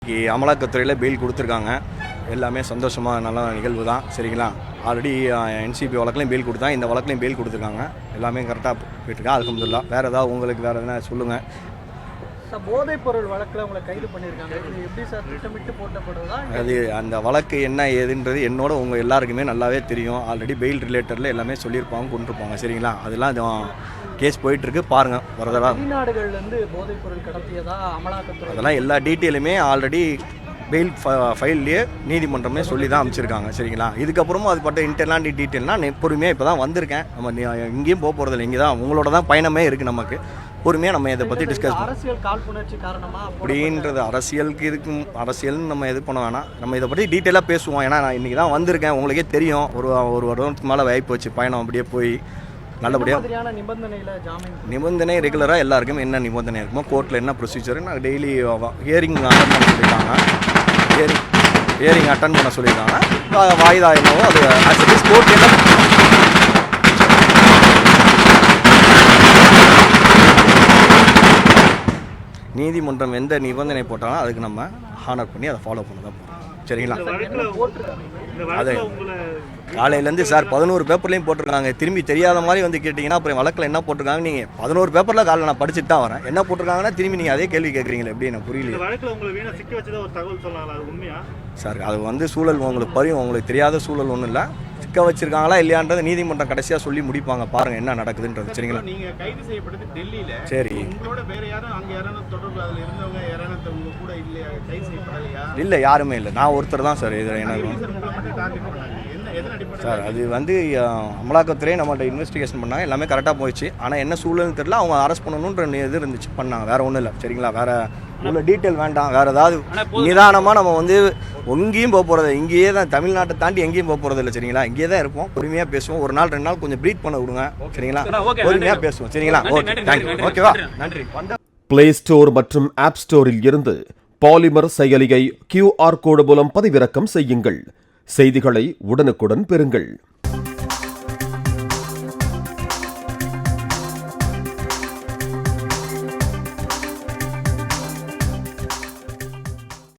அமலாக்கத்துறையில் fail கொடுத்துருக்காங்க. எல்லாமே சந்தோஷமாக நல்ல நிகழ்வு தான். சரிங்களா? ஆல்ரெடி என்சிபி வழக்குலையும் பெயில் கொடுத்தா, இந்த வழக்குலையும் பெயில் கொடுத்துருக்காங்க. எல்லாமே கரெக்டாக போயிட்டுருக்கா. அல்ஹம்துலில்லாஹ். வேறு ஏதாவது உங்களுக்கு வேறு எதுனா சொல்லுங்கள். போதைப் பொருள் வழக்கில் உங்களை கைது பண்ணியிருக்காங்க. இது எப்படி சார் திட்டமிட்டு போட்டப்படுறதா? அது அந்த வழக்கு என்ன ஏதுன்றது என்னோட உங்கள் எல்லாருக்குமே நல்லாவே தெரியும். ஆல்ரெடி பெயில் ரிலேட்டடில் எல்லாமே சொல்லியிருப்பாங்க, கொண்டிருப்பாங்க. சரிங்களா? அதெல்லாம் கேஸ் போயிட்டுருக்கு. பாருங்கள் வரதெல்லாம் வெளிநாடுகள்லேருந்து போதைப் பொருள் கடத்தியதா அமலாக்கத்துறை அதெல்லாம் எல்லா டீட்டெயிலுமே ஆல்ரெடி பெயில் ஃபைல்லையே நீதிமன்றமே சொல்லி தான் அமைச்சிருக்காங்க. சரிங்களா? இதுக்கப்புறமும் அது பட்ட இன்டர்லாண்டி டீட்டெயில்னால் பொறுமையாக இப்போ தான் வந்திருக்கேன். நம்ம இங்கேயும் போகிறதில்ல, இங்கே தான் உங்களோட தான் பயணமே இருக்குது. நமக்கு பொறுமையாக நம்ம இதை பற்றி டிஸ்கஸ் பண்ணலாம். அரசியல் காழ்ப்புணர்ச்சி காரணமாக அப்படின்றது அரசியலுக்கு இதுக்கும் அரசியல்னு நம்ம இது பண்ண வேணாம். நம்ம இதை பற்றி டீட்டெயிலாக பேசுவோம். ஏன்னா நான் இன்றைக்கி தான் வந்திருக்கேன். உங்களுக்கே தெரியும், ஒரு வருடத்துக்கு மேலே வாய்ப்பு வச்சு பயணம் அப்படியே போய் நல்லபடியாக நிபந்தனை ரெகுலராக எல்லாருக்கும் என்ன நிபந்தனை இருக்குமோ கோர்ட்டில் என்ன ப்ரொசீஜர் நான் டெய்லி ஹியரிங் அட்டன் பண்ண சொல்லியிருக்காங்க. ஹியரிங் அட்டன் பண்ண சொல்லியிருக்காங்க. வாய்தா என்னவோ அது ஆக்சுவலி கோர்ட் என்ன நீதிமன்றம் எந்த நிபந்தனை போட்டாலும் அதுக்கு நம்ம ஹானர் பண்ணி அதை ஃபாலோ பண்ண தான் போகிறோம். சரிங்களா? அது காலையிலேருந்து சார் 11 பேப்பர்லேயும் போட்டிருக்காங்க. திரும்பி தெரியாத மாதிரி வந்து கேட்டிங்கன்னா அப்புறம் வழக்கில் என்ன போட்டிருக்காங்க? நீங்கள் 11 பேப்பரில் காலையில் நான் படிச்சுட்டு தான் வரேன். என்ன போட்டிருக்காங்கன்னா திரும்பி நீங்கள் அதே கேள்வி கேட்குறீங்களே, எப்படி எனக்கு புரியல சார். அது வந்து சூழல் உங்களுக்கு பரியும், உங்களுக்கு தெரியாத சூழல் ஒன்றும் இல்லை. சிக்க வச்சிருக்காங்களா இல்லையான்றது நீதிமன்றம் கடைசியாக சொல்லி முடிப்பாங்க. பாருங்க என்ன நடக்குதுன்றது. சரிங்களா? நீங்க கைது செய்யப்பட்டது டெல்லியில. சரி, உங்களோட வேற யாரும் அங்க யாரான தொடர்பு அதுல இருந்தவங்க யாரான உங்க கூட இல்லையா? கைது செய்யப்படலையா? இல்லை, யாருமே இல்லை. நான் ஒருத்தர் தான் சார். இது எனக்கு சார் அது வந்து அமலாக்கத்துறை நம்மள்ட்ட இன்வெஸ்டிகேஷன் பண்ணாங்க. எல்லாமே கரெக்டாக போயிடுச்சு. ஆனால் என்ன சூழல்னு தெரியல. அவங்க அரெஸ்ட் பண்ணணுன்ற இது இருந்துச்சு, பண்ணாங்க. வேறு ஒன்றும் இல்லை. சரிங்களா? வேறு உள்ள டீட்டெயில் வேண்டாம். வேறு ஏதாவது நிதானமாக நம்ம வந்து எங்கேயும் போக போகிறது, இங்கேயே தான், தமிழ்நாட்டை தாண்டி எங்கேயும் போக போகிறது இல்லை. சரிங்களா? இங்கே தான் இருப்போம். பொறுமையாக பேசுவோம். ஒரு நாள் 2 நாள் கொஞ்சம் ப்ரீத் பண்ண விடுங்க. சரிங்களா? பொறுமையாக பேசுவோம். சரிங்களா? Okay, thank you. ஓகேவா? நன்றி. பிளே ஸ்டோர் மற்றும் ஆப் ஸ்டோரில் இருந்து பாலிமர் செயலியை QR கோடு மூலம் பதிவிறக்கம் செய்யுங்கள். செய்திகளை உடனுக்குடன் பெறுங்கள்.